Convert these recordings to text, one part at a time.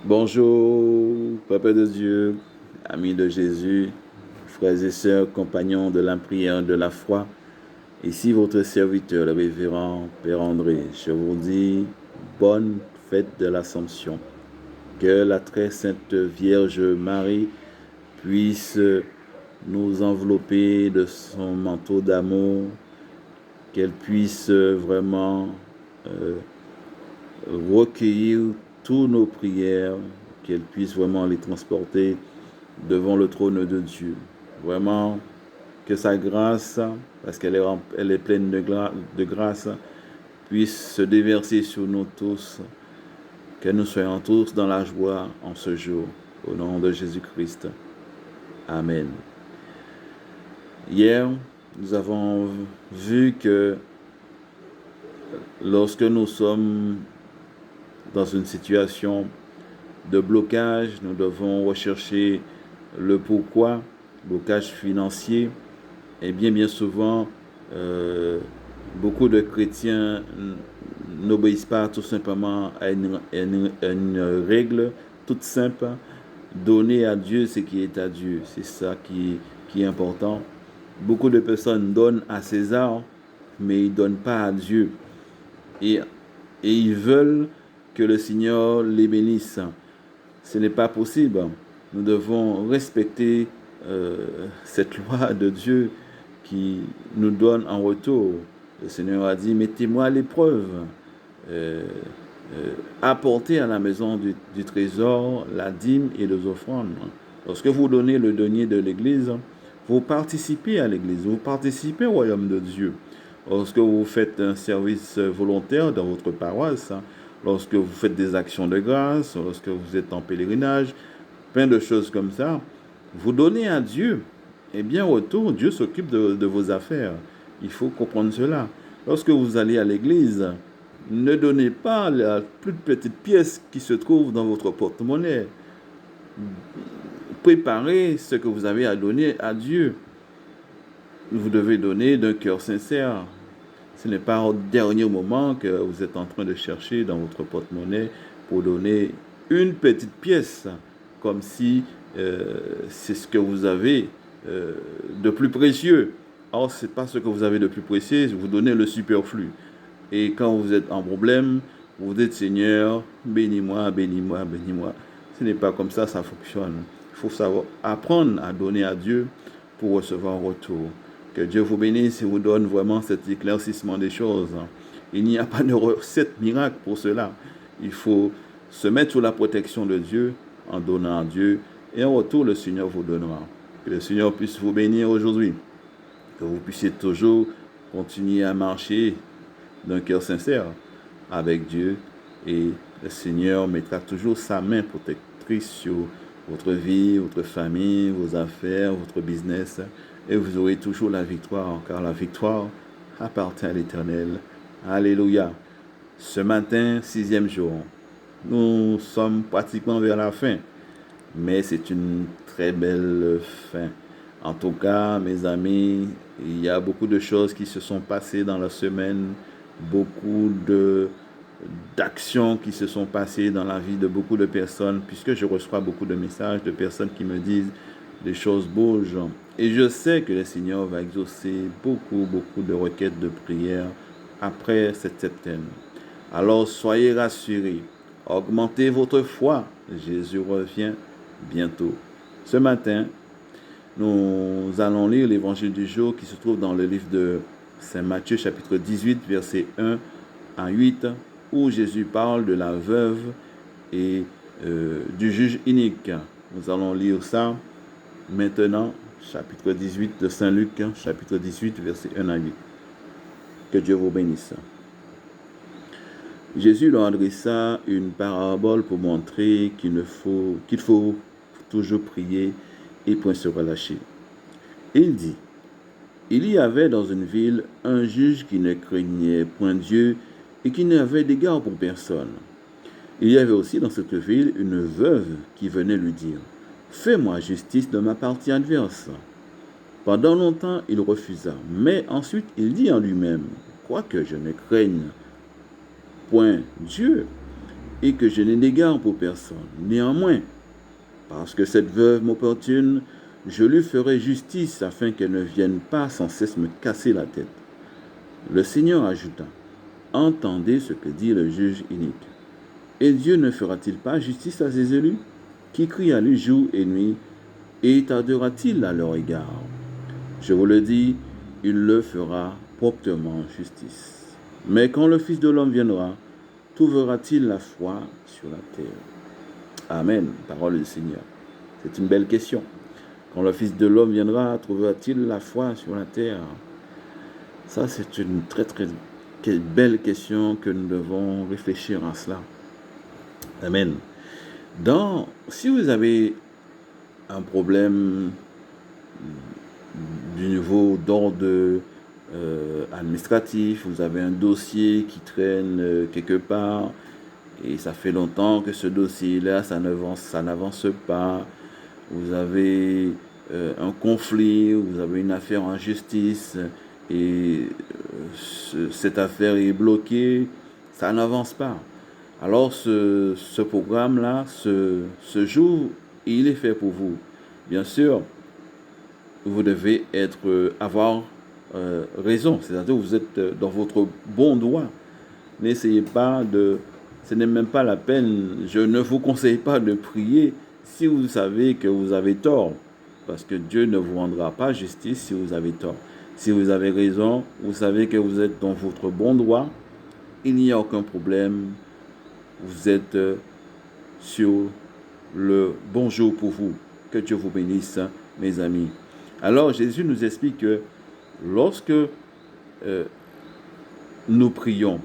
Bonjour, Papa de Dieu, amis de Jésus, frères et sœurs, compagnons de la prière de la foi. Ici votre serviteur, le révérend Père André. Je vous dis bonne fête de l'Assomption. Que la très sainte Vierge Marie puisse nous envelopper de son manteau d'amour, qu'elle puisse vraiment euh, recueillir toutes nos prières, qu'elle puisse vraiment les transporter devant le trône de Dieu. Vraiment, que sa grâce, parce elle est pleine de grâce, puisse se déverser sur nous tous, que nous soyons tous dans la joie en ce jour. Au nom de Jésus-Christ. Amen. Hier, nous avons vu que lorsque nous sommes dans une situation de blocage, nous devons rechercher le pourquoi, blocage financier. Et bien souvent, beaucoup de chrétiens n'obéissent pas tout simplement à une règle toute simple. Donner à Dieu ce qui est à Dieu. C'est ça qui est important. Beaucoup de personnes donnent à César, mais ils ne donnent pas à Dieu. Et ils veulent que le Seigneur les bénisse. Ce n'est pas possible. Nous devons respecter cette loi de Dieu qui nous donne en retour. Le Seigneur a dit, mettez-moi à l'épreuve. Apportez à la maison du trésor la dîme et les offrandes. Lorsque vous donnez le denier de l'Église, vous participez à l'Église, vous participez au royaume de Dieu. Lorsque vous faites un service volontaire dans votre paroisse, lorsque vous faites des actions de grâce, lorsque vous êtes en pèlerinage, plein de choses comme ça, vous donnez à Dieu. Et bien au retour, Dieu s'occupe de vos affaires. Il faut comprendre cela. Lorsque vous allez à l'église, ne donnez pas la plus petite pièce qui se trouve dans votre porte-monnaie. Préparez ce que vous avez à donner à Dieu. Vous devez donner d'un cœur sincère. Ce n'est pas au dernier moment que vous êtes en train de chercher dans votre porte-monnaie pour donner une petite pièce, comme si c'est ce que vous avez de plus précieux. Or, ce n'est pas ce que vous avez de plus précieux, vous donnez le superflu. Et quand vous êtes en problème, vous dites Seigneur, bénis-moi, bénis-moi, bénis-moi. Ce n'est pas comme ça fonctionne. Il faut savoir apprendre à donner à Dieu pour recevoir un retour. Que Dieu vous bénisse et vous donne vraiment cet éclaircissement des choses. Il n'y a pas de recette miracle pour cela. Il faut se mettre sous la protection de Dieu en donnant à Dieu et en retour, le Seigneur vous donnera. Que le Seigneur puisse vous bénir aujourd'hui. Que vous puissiez toujours continuer à marcher d'un cœur sincère avec Dieu et le Seigneur mettra toujours sa main protectrice sur votre vie, votre famille, vos affaires, votre business et vous aurez toujours la victoire car la victoire appartient à l'Éternel. Alléluia. Ce matin, 6e jour, nous sommes pratiquement vers la fin, mais c'est une très belle fin. En tout cas, mes amis, il y a beaucoup de choses qui se sont passées dans la semaine, beaucoup d'actions qui se sont passées dans la vie de beaucoup de personnes, puisque je reçois beaucoup de messages de personnes qui me disent des choses beaux, gens. Et je sais que le Seigneur va exaucer beaucoup de requêtes de prière après cette septaine. Alors soyez rassurés, augmentez votre foi, Jésus revient bientôt. Ce matin, nous allons lire l'évangile du jour qui se trouve dans le livre de Saint Matthieu, chapitre 18, versets 1 à 8, où Jésus parle de la veuve et du juge inique. Nous allons lire ça maintenant, chapitre 18 de Saint Luc, chapitre 18, versets 1 à 8. Que Dieu vous bénisse. Jésus leur adressa une parabole pour montrer qu'il faut toujours prier et point se relâcher. Il dit, il y avait dans une ville un juge qui ne craignait point Dieu et qui n'avait d'égard pour personne. Il y avait aussi dans cette ville une veuve qui venait lui dire, fais-moi justice de ma partie adverse. Pendant longtemps, il refusa, mais ensuite il dit en lui-même, quoique je ne craigne point Dieu et que je n'ai d'égard pour personne. Néanmoins, parce que cette veuve m'opportune, je lui ferai justice afin qu'elle ne vienne pas sans cesse me casser la tête. Le Seigneur ajouta, entendez ce que dit le juge inique. Et Dieu ne fera-t-il pas justice à ses élus, qui crient à lui jour et nuit, et tardera-t-il à leur égard? Je vous le dis, il le fera promptement justice. Mais quand le Fils de l'homme viendra, trouvera-t-il la foi sur la terre? Amen. Parole du Seigneur. C'est une belle question. Quand le Fils de l'homme viendra, trouvera-t-il la foi sur la terre? Ça, c'est une très belle question que nous devons réfléchir à cela. Amen. Si vous avez un problème du niveau d'ordre administratif, vous avez un dossier qui traîne quelque part et ça fait longtemps que ce dossier-là, ça n'avance pas. Vous avez un conflit, vous avez une affaire en justice et cette affaire est bloquée, ça n'avance pas. Alors ce programme-là, ce jour, il est fait pour vous. Bien sûr, vous devez avoir raison, c'est-à-dire que vous êtes dans votre bon droit. N'essayez pas ce n'est même pas la peine, je ne vous conseille pas de prier si vous savez que vous avez tort, parce que Dieu ne vous rendra pas justice si vous avez tort. Si vous avez raison, vous savez que vous êtes dans votre bon droit, il n'y a aucun problème, vous êtes sur le bon jour pour vous. Que Dieu vous bénisse, mes amis. Alors Jésus nous explique que lorsque nous prions,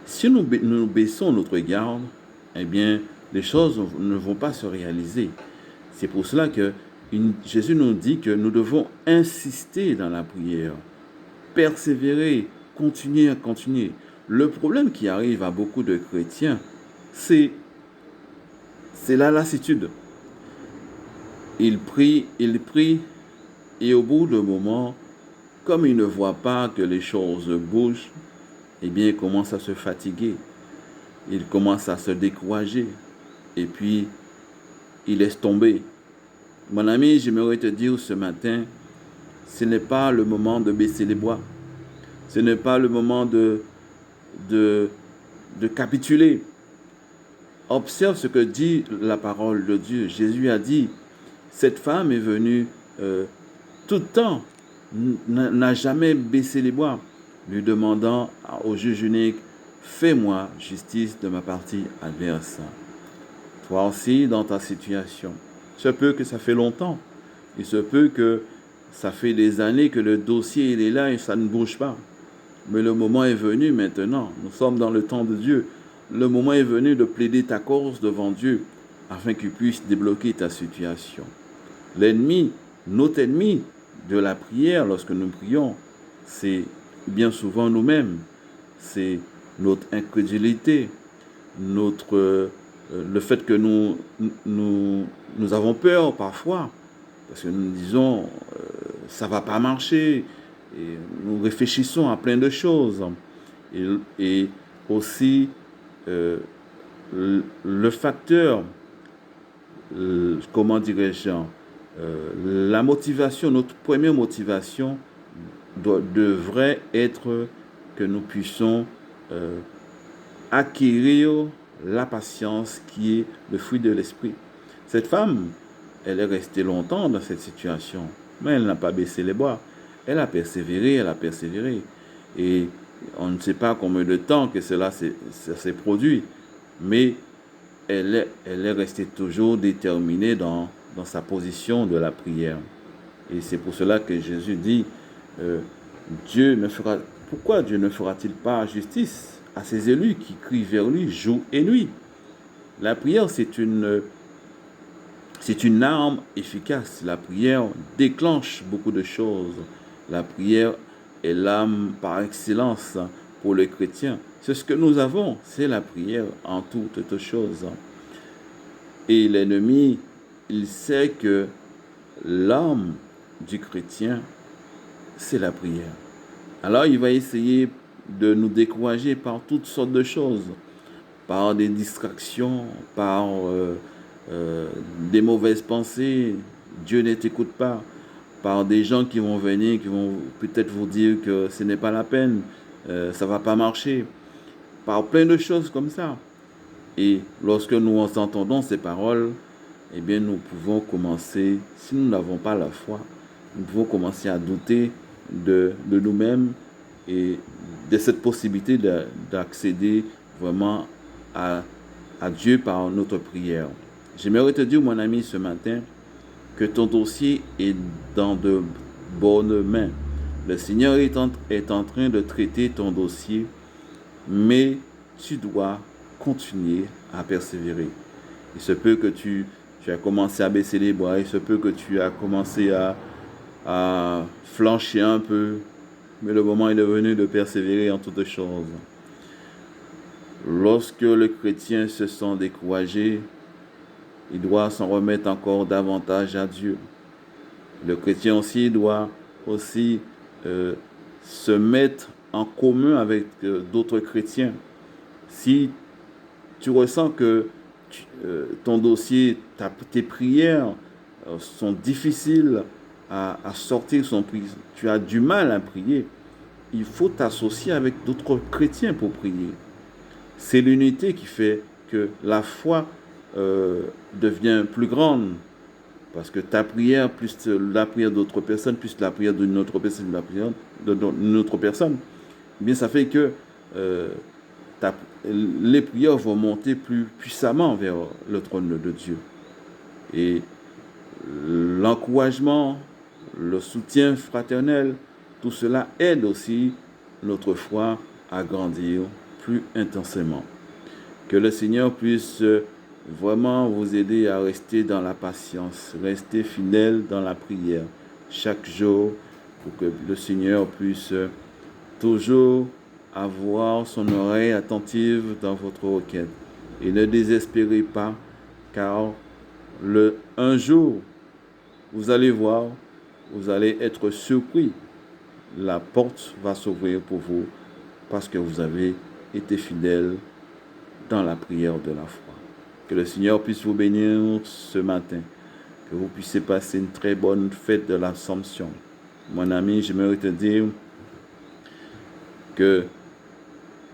si nous baissons notre garde, eh bien, les choses ne vont pas se réaliser. C'est pour cela que Jésus nous dit que nous devons insister dans la prière, persévérer, continuer. Le problème qui arrive à beaucoup de chrétiens, c'est la lassitude. Ils prient, et au bout d'un moment, comme ils ne voient pas que les choses bougent, eh bien, ils commencent à se fatiguer, ils commencent à se décourager, et puis, ils laissent tomber. Mon ami, j'aimerais te dire ce matin, ce n'est pas le moment de baisser les bras, ce n'est pas le moment de capituler. Observe ce que dit la parole de Dieu. Jésus a dit, cette femme est venue tout le temps, n'a jamais baissé les bras, lui demandant au juge unique, fais-moi justice de ma partie adverse. Toi aussi, dans ta situation, il se peut que ça fait longtemps, il se peut que ça fait des années que le dossier il est là et ça ne bouge pas. Mais le moment est venu maintenant, nous sommes dans le temps de Dieu, le moment est venu de plaider ta cause devant Dieu afin qu'il puisse débloquer ta situation. L'ennemi, notre ennemi de la prière lorsque nous prions, c'est bien souvent nous-mêmes, c'est notre incrédulité, le fait que nous avons peur parfois, parce que nous disons ça ne va pas marcher, et nous réfléchissons à plein de choses. Et aussi le facteur, comment dirais-je, la motivation, notre première motivation devrait être que nous puissions acquérir la patience qui est le fruit de l'esprit. Cette femme, elle est restée longtemps dans cette situation, mais elle n'a pas baissé les bras. Elle a persévéré. Et on ne sait pas combien de temps que ça s'est produit, mais elle est restée toujours déterminée dans sa position de la prière. Et c'est pour cela que Jésus dit, pourquoi Dieu ne fera-t-il pas justice à ses élus qui crient vers lui jour et nuit? La prière, c'est une arme efficace. La prière déclenche beaucoup de choses. La prière est l'arme par excellence pour les chrétiens. C'est ce que nous avons, c'est la prière en toutes choses. Et l'ennemi, il sait que l'arme du chrétien, c'est la prière. Alors il va essayer de nous décourager par toutes sortes de choses. par des distractions, par des mauvaises pensées, Dieu ne t'écoute pas, par des gens qui vont venir, qui vont peut-être vous dire que ce n'est pas la peine, ça ne va pas marcher, par plein de choses comme ça. Et lorsque nous entendons ces paroles, eh bien, nous pouvons commencer, si nous n'avons pas la foi, nous pouvons commencer à douter de nous-mêmes et de cette possibilité d'accéder vraiment à Dieu par notre prière. J'aimerais te dire, mon ami, ce matin, que ton dossier est dans de bonnes mains. Le Seigneur est en train de traiter ton dossier, mais tu dois continuer à persévérer. Il se peut que tu as commencé à baisser les bras, il se peut que tu as commencé à flancher un peu, mais le moment est venu de persévérer en toutes choses. Lorsque le chrétien se sent découragé, il doit s'en remettre encore davantage à Dieu. Le chrétien aussi doit aussi se mettre en commun avec d'autres chrétiens. Si tu ressens que ton dossier, tes prières sont difficiles à sortir, tu as du mal à prier, il faut t'associer avec d'autres chrétiens pour prier. C'est l'unité qui fait que la foi devient plus grande. Parce que ta prière, plus la prière d'autres personnes, plus la prière d'une autre personne, la prière d'une autre personne, eh bien ça fait que les prières vont monter plus puissamment vers le trône de Dieu. Et l'encouragement, le soutien fraternel, tout cela aide aussi notre foi à grandir plus intensément. Que le Seigneur puisse vraiment vous aider à rester dans la patience, rester fidèle dans la prière chaque jour pour que le Seigneur puisse toujours avoir son oreille attentive dans votre requête. Et ne désespérez pas, car un jour, vous allez voir, vous allez être surpris. La porte va s'ouvrir pour vous parce que vous avez été fidèle dans la prière de la foi. Que le Seigneur puisse vous bénir ce matin. Que vous puissiez passer une très bonne fête de l'Assomption. Mon ami, j'aimerais te dire que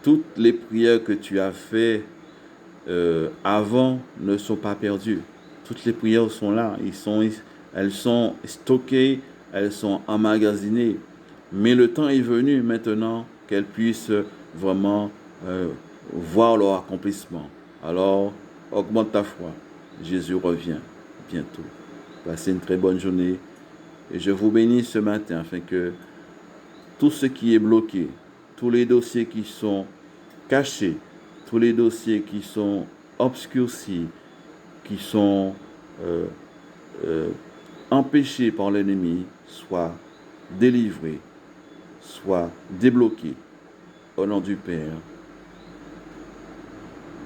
toutes les prières que tu as faites avant ne sont pas perdues. Toutes les prières sont là. Elles sont stockées, elles sont emmagasinées. Mais le temps est venu maintenant qu'elles puissent vraiment voir leur accomplissement. Alors, augmente ta foi. Jésus revient bientôt. Passez une très bonne journée. Et je vous bénis ce matin afin que tout ce qui est bloqué, tous les dossiers qui sont cachés, tous les dossiers qui sont obscurcis, qui sont empêchés par l'ennemi, soient délivrés, soient débloqués au nom du Père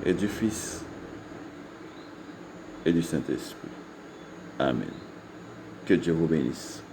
et du Fils et du Saint-Esprit. Amen. Que Dieu vous bénisse.